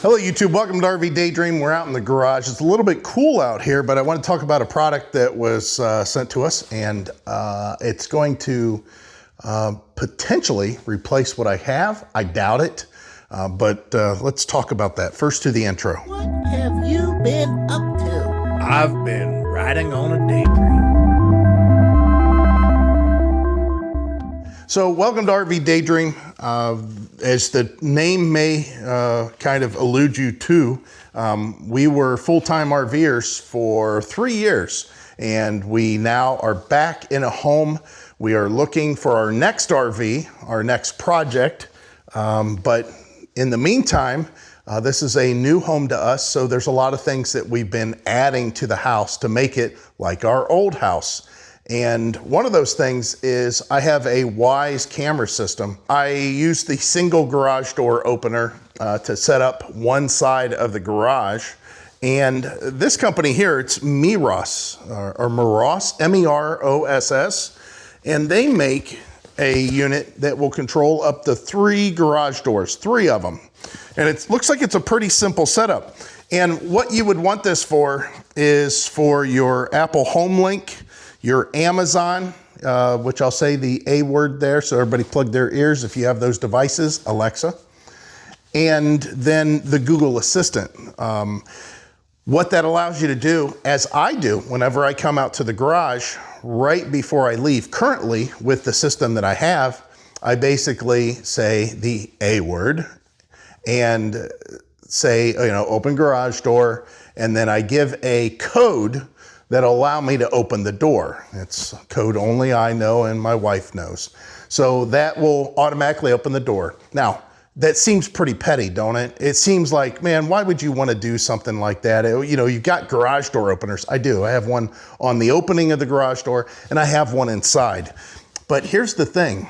Hello YouTube, welcome to RV Daydream. We're out in the garage. It's a little bit cool out here, but I want to talk about a product that was sent to us, and it's going to potentially replace what I have. I doubt it, but let's talk about that. First to the intro. What have you been up to? I've been riding on a daydream. So welcome to RV Daydream. As the name may kind of allude you to, we were full-time RVers for 3 years, and we now are back in a home. We are looking for our next RV, our next project, but in the meantime, this is a new home to us, so there's a lot of things that we've been adding to the house to make it like our old house. And one of those things is I have a Wise camera system. I use the single garage door opener to set up one side of the garage. And this company here, it's Meross, or Meross, M-E-R-O-S-S. And they make a unit that will control up to 3 garage doors, 3 of them. And it looks like it's a pretty simple setup. And what you would want this for is for your Apple Home Link, your Amazon, which I'll say the A word there, so everybody plug their ears if you have those devices, Alexa, and then the Google Assistant. What that allows you to do, as I do whenever I come out to the garage, right before I leave, currently with the system that I have, I basically say the A word and say, open garage door, and then I give a code that'll allow me to open the door. It's code only I know and my wife knows. So that will automatically open the door. Now, that seems pretty petty, don't it? It seems like, man, why would you want to do something like that? You've got garage door openers. I do. I have one on the opening of the garage door, and I have one inside. But here's the thing.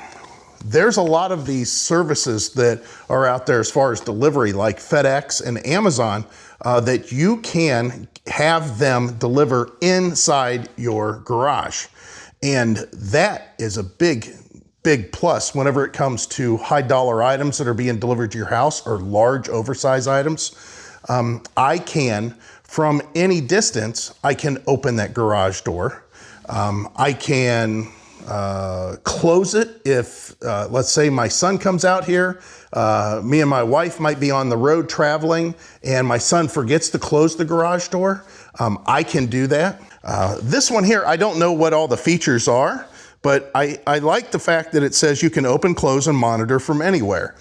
There's a lot of these services that are out there as far as delivery, like FedEx and Amazon, that you can have them deliver inside your garage. And that is a big plus whenever it comes to high dollar items that are being delivered to your house or large oversized items. I can, from any distance, I can open that garage door. I can close it if, let's say my son comes out here, me and my wife might be on the road traveling and my son forgets to close the garage door. I can do that. This one here, I don't know what all the features are, but I like the fact that it says you can open, close, and monitor from anywhere.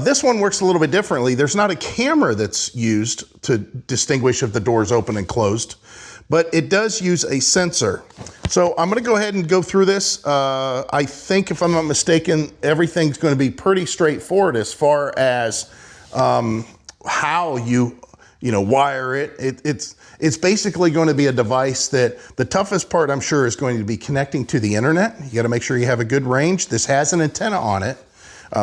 This one works a little bit differently. There's not a camera that's used to distinguish if the door is open and closed, but it does use a sensor. So I'm gonna go ahead and go through this. I think if I'm not mistaken, everything's gonna be pretty straightforward as far as how you wire it. It's basically going to be a device that the toughest part, I'm sure, is going to be connecting to the internet. You gotta make sure you have a good range. This has an antenna on it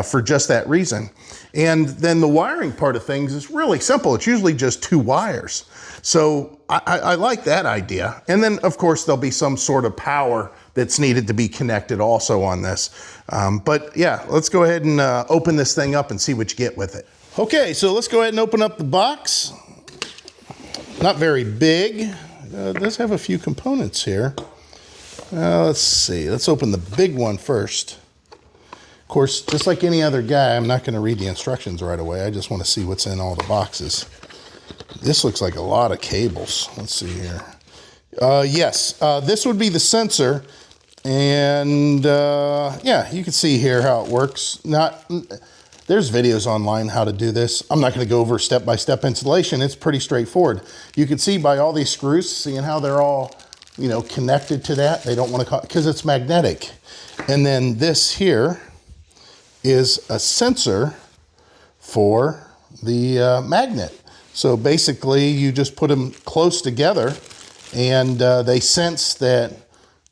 for just that reason. And then the wiring part of things is really simple. It's usually just 2 wires. So I like that idea. And then, of course, there'll be some sort of power that's needed to be connected also on this. But yeah, let's go ahead and open this thing up and see what you get with it. Okay, so let's go ahead and open up the box. Not very big. It does have a few components here. Let's see. Let's open the big one first. Of course, just like any other guy, I'm not going to read the instructions right away. I just want to see what's in all the boxes. This looks like a lot of cables. Let's see here. Yes, this would be the sensor. And yeah, you can see here how it works. There's videos online how to do this. I'm not going to go over step-by-step installation. It's pretty straightforward. You can see by all these screws, seeing how they're all, connected to that. They don't want to, because it's magnetic. And then this here is a sensor for the magnet. So basically, you just put them close together, and they sense that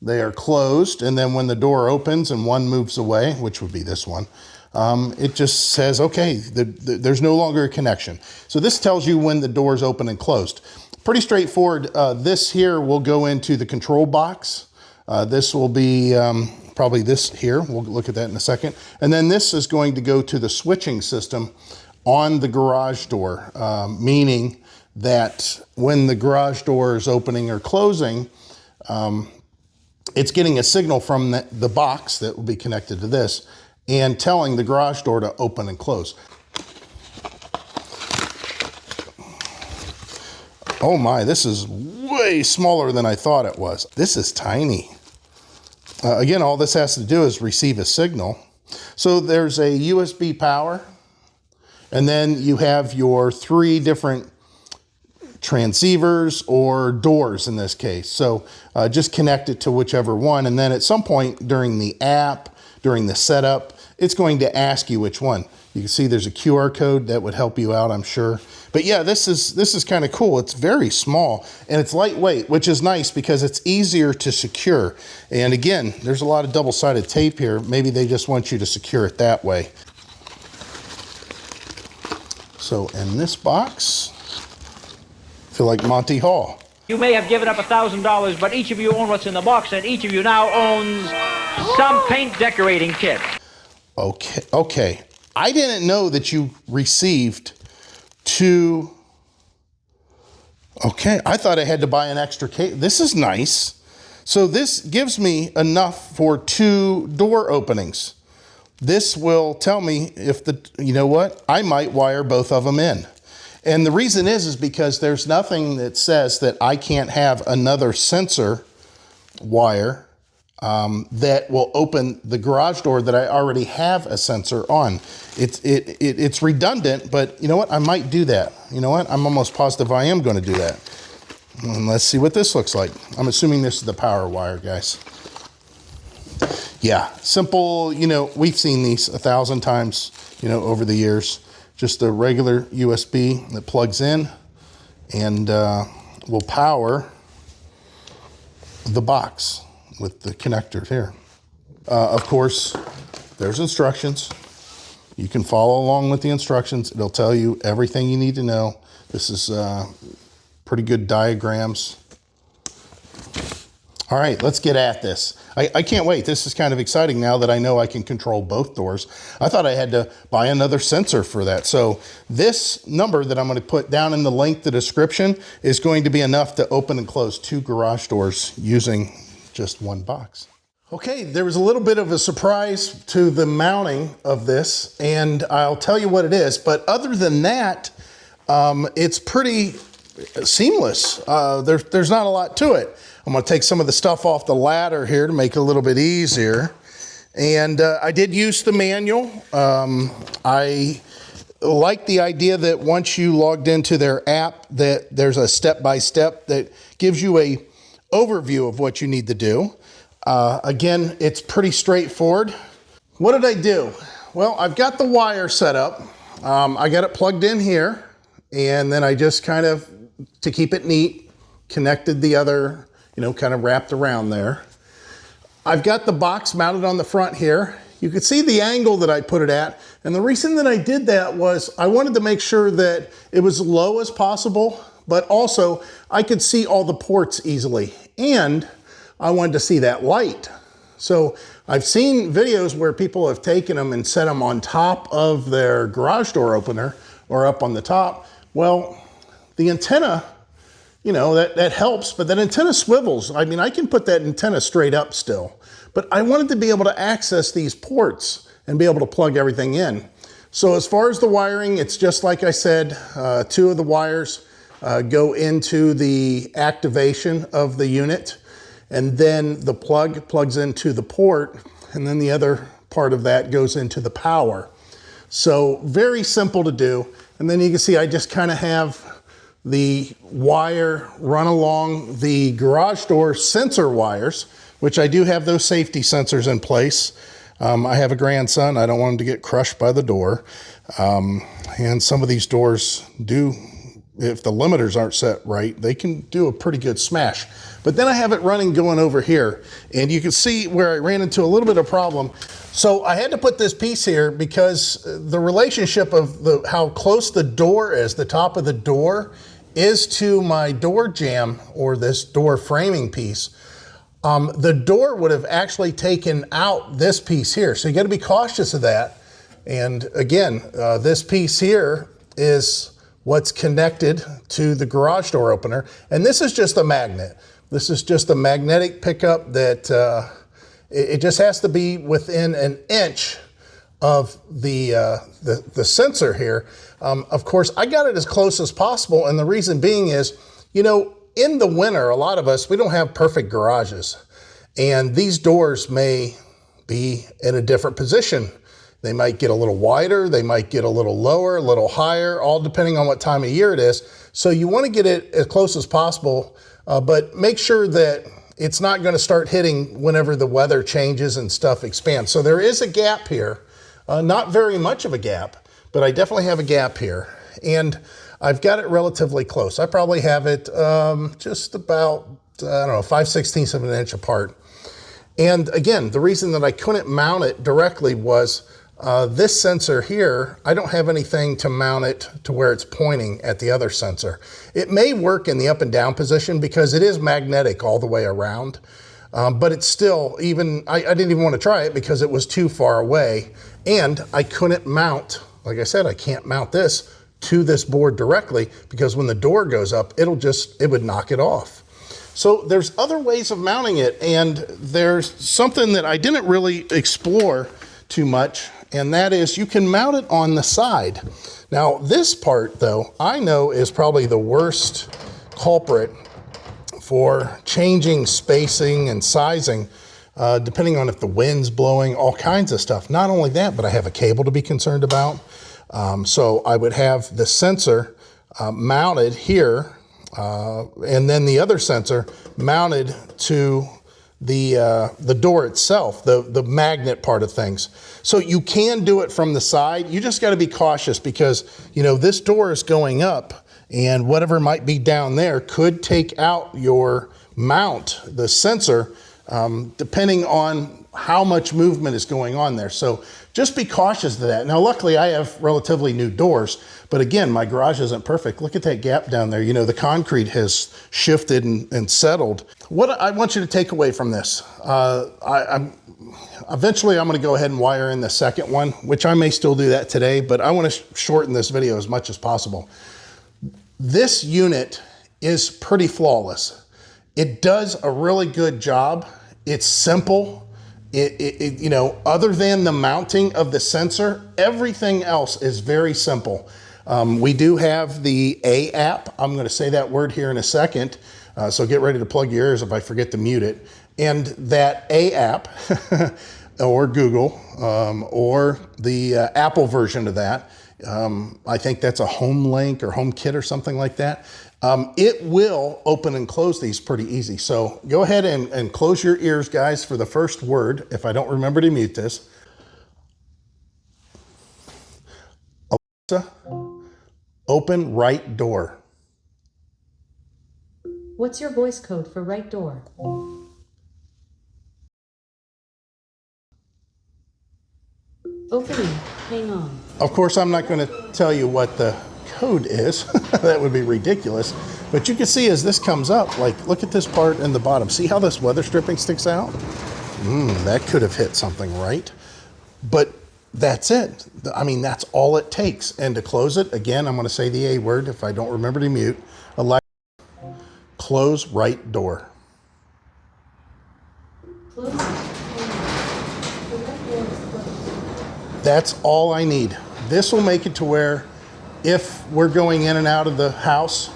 they are closed. And then when the door opens and one moves away, which would be this one, it just says, okay, there's no longer a connection. So this tells you when the door is open and closed. Pretty straightforward. This here will go into the control box. This will be probably this here. We'll look at that in a second. And then this is going to go to the switching system on the garage door, meaning that when the garage door is opening or closing, it's getting a signal from the box that will be connected to this and telling the garage door to open and close. Oh my, this is way smaller than I thought it was. This is tiny. Again, all this has to do is receive a signal. So there's a USB power, and then you have your 3 different transceivers or doors in this case. So just connect it to whichever one, and then at some point during the app, during the setup, it's going to ask you which one. You can see there's a QR code that would help you out, I'm sure. But yeah, this is kind of cool. It's very small and it's lightweight, which is nice because it's easier to secure. And again, there's a lot of double-sided tape here. Maybe they just want you to secure it that way. So in this box, I feel like Monty Hall. You may have given up $1,000, but each of you own what's in the box, and each of you now owns some paint decorating kit. Okay. I didn't know that you received 2. Okay, I thought I had to buy an extra case. This is nice. So this gives me enough for 2 door openings. This will tell me if you know what? I might wire both of them in. And the reason is because there's nothing that says that I can't have another sensor wire that will open the garage door that I already have a sensor on. It's redundant, but you know what? I might do that. You know what? I'm almost positive I am going to do that. And let's see what this looks like. I'm assuming this is the power wire, guys. Yeah, simple, you know, we've seen these 1,000 times, you know, over the years. Just a regular USB that plugs in and will power the box with the connectors here. Of course, there's instructions. You can follow along with the instructions. It'll tell you everything you need to know. This is pretty good diagrams. All right, let's get at this. I can't wait. This is kind of exciting now that I know I can control both doors. I thought I had to buy another sensor for that. So this number that I'm going to put down in the link, the description, is going to be enough to open and close 2 garage doors using just 1 box. Okay, there was a little bit of a surprise to the mounting of this, and I'll tell you what it is. But other than that, it's pretty seamless. There's not a lot to it. I'm going to take some of the stuff off the ladder here to make it a little bit easier. And I did use the manual. I like the idea that once you logged into their app, that there's a step-by-step that gives you a overview of what you need to do. Again, it's pretty straightforward. What did I do? Well, I've got the wire set up. I got it plugged in here, and then I just kind of, to keep it neat, connected the other, you know, kind of wrapped around there. I've got the box mounted on the front here. You can see the angle that I put it at. And the reason that I did that was I wanted to make sure that it was as low as possible, but also I could see all the ports easily. And I wanted to see that light. So I've seen videos where people have taken them and set them on top of their garage door opener or up on the top. Well, the antenna, you know, that helps, but that antenna swivels. I mean, I can put that antenna straight up still, but I wanted to be able to access these ports and be able to plug everything in. So as far as the wiring, it's just like I said, 2 of the wires go into the activation of the unit, and then the plug plugs into the port, and then the other part of that goes into the power. So very simple to do. And then you can see I just kind of have the wire run along the garage door sensor wires, which I do have those safety sensors in place. I have a grandson. I don't want him to get crushed by the door. And some of these doors do, if the limiters aren't set right, they can do a pretty good smash. But then I have it running going over here, and you can see where I ran into a little bit of problem. So I had to put this piece here because the relationship of how close the door is, the top of the door, is to my door jamb, or this door framing piece. The door would have actually taken out this piece here. So you got to be cautious of that. And again, this piece here is what's connected to the garage door opener. And this is just a magnet. This is just a magnetic pickup that it just has to be within an inch of the sensor here. Of course, I got it as close as possible. And the reason being is, you know, in the winter, a lot of us, we don't have perfect garages. And these doors may be in a different position. They might get a little wider, they might get a little lower, a little higher, all depending on what time of year it is. So you want to get it as close as possible, but make sure that it's not going to start hitting whenever the weather changes and stuff expands. So there is a gap here, not very much of a gap, but I definitely have a gap here. And I've got it relatively close. I probably have it just about, I don't know, 5/16 of an inch apart. And again, the reason that I couldn't mount it directly was this sensor here, I don't have anything to mount it to where it's pointing at the other sensor. It may work in the up and down position because it is magnetic all the way around, but it's still, even, I didn't even want to try it because it was too far away, and I couldn't mount, like I said, I can't mount this to this board directly because when the door goes up, it would knock it off. So there's other ways of mounting it, and there's something that I didn't really explore too much, and that is you can mount it on the side. Now this part though, I know is probably the worst culprit for changing spacing and sizing, depending on if the wind's blowing, all kinds of stuff. Not only that, but I have a cable to be concerned about. So I would have the sensor mounted here, and then the other sensor mounted to the door itself, the magnet part of things. So you can do it from the side. You just got to be cautious because, you know, this door is going up and whatever might be down there could take out your mount, the sensor, depending on how much movement is going on there. So just be cautious of that. Now, luckily I have relatively new doors, but again, my garage isn't perfect. Look at that gap down there. You know, the concrete has shifted and settled. What I want you to take away from this, eventually I'm going to go ahead and wire in the second one, which I may still do that today, but I want to shorten this video as much as possible. This unit is pretty flawless. It does a really good job. It's simple. You know, other than the mounting of the sensor, everything else is very simple. We do have the A app. I'm going to say that word here in a second. So get ready to plug your ears if I forget to mute it. And that A app or Google or the Apple version of that, I think that's a HomeLink or HomeKit or something like that. It will open and close these pretty easy. So go ahead and close your ears, guys, for the first word, if I don't remember to mute this. Alexa, open right door. What's your voice code for right door? Opening. Hang on. Of course, I'm not going to tell you what the code is. That would be ridiculous. But you can see as this comes up, like, look at this part in the bottom. See how this weather stripping sticks out? That could have hit something, right? But that's it. I mean, that's all it takes. And to close it, again, I'm going to say the A word if I don't remember to mute. Alexa, close right door. Closing. The right door is closed. That's all I need. This will make it to where if we're going in and out of the house,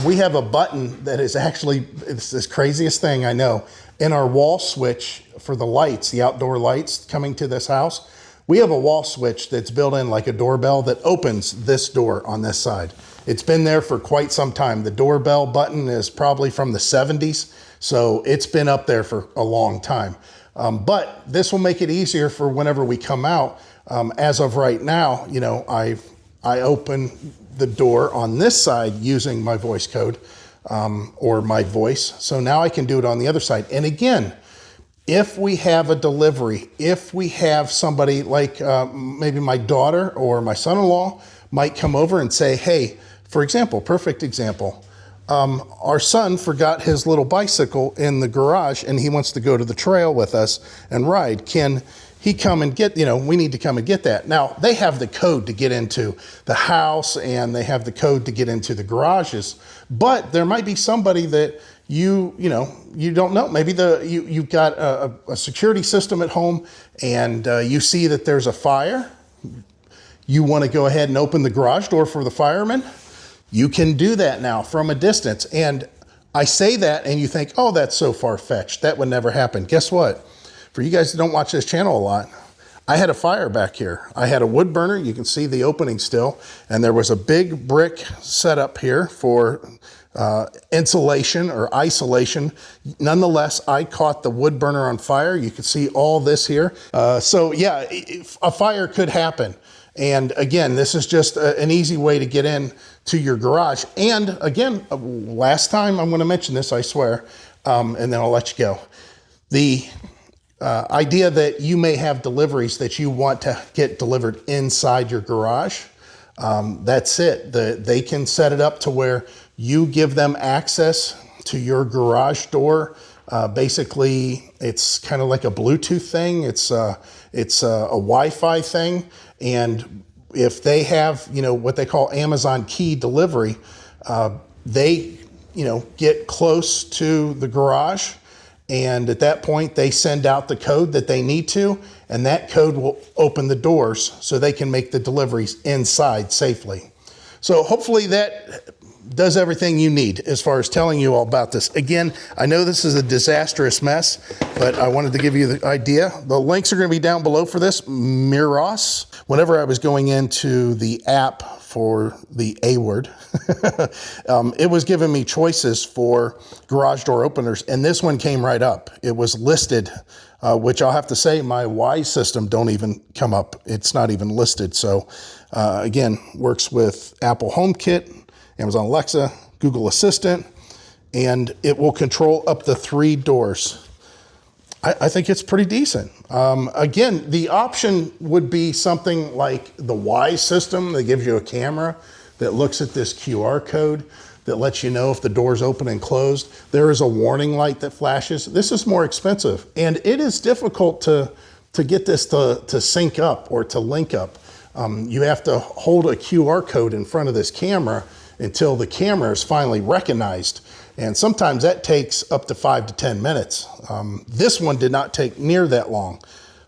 we have a button that is actually, it's this craziest thing I know. In our wall switch for the lights, the outdoor lights coming to this house, we have a wall switch that's built in like a doorbell that opens this door on this side. It's been there for quite some time. The doorbell button is probably from the 70s, so it's been up there for a long time. But this will make it easier for whenever we come out. As of right now, you know, I open the door on this side using my voice code or my voice. So now I can do it on the other side. And again, if we have a delivery, if we have somebody like maybe my daughter or my son-in-law might come over and say, hey, for example, perfect example, our son forgot his little bicycle in the garage and he wants to go to the trail with us and ride. Can he come and get, we need to come and get that. Now, they have the code to get into the house and they have the code to get into the garages, but there might be somebody that you don't know. Maybe you've got a security system at home and you see that there's a fire. You want to go ahead and open the garage door for the fireman. You can do that now from a distance. And I say that and you think, oh, that's so far-fetched. That would never happen. Guess what? For you guys that don't watch this channel a lot, I had a fire back here. I had a wood burner. You can see the opening still. And there was a big brick setup here for insulation or isolation. Nonetheless, I caught the wood burner on fire. You can see all this here. So yeah, a fire could happen. And again, this is just an easy way to get in to your garage. And again, last time I'm going to mention this, I swear, and then I'll let you go. The idea that you may have deliveries that you want to get delivered inside your garage, that's it. They can set it up to where you give them access to your garage door. Basically, it's kind of like a Bluetooth thing. It's a Wi-Fi thing. And if they have, what they call Amazon key delivery, they, get close to the garage. And at that point, they send out the code that they need to, and that code will open the doors so they can make the deliveries inside safely. So hopefully that does everything you need as far as telling you all about this. Again, I know this is a disastrous mess, but I wanted to give you the idea. The links are going to be down below for this. Meross. Whenever I was going into the app for the A word, it was giving me choices for garage door openers, and this one came right up. It was listed, which I'll have to say my Y system don't even come up. It's not even listed. So again, works with Apple HomeKit, Amazon Alexa, Google Assistant, and it will control up to 3 doors. I think it's pretty decent. Again, the option would be something like the Y system that gives you a camera that looks at this QR code that lets you know if the door's open and closed. There is a warning light that flashes. This is more expensive, and it is difficult to get this to sync up or to link up. You have to hold a QR code in front of this camera until the camera is finally recognized. And sometimes that takes up to 5 to 10 minutes. This one did not take near that long.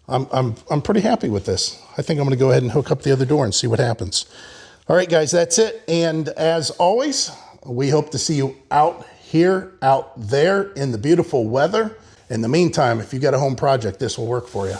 I'm pretty happy with this. I think I'm gonna go ahead and hook up the other door and see what happens. All right, guys, that's it. And as always, we hope to see you out here, out there in the beautiful weather. In the meantime, if you got a home project, this will work for you.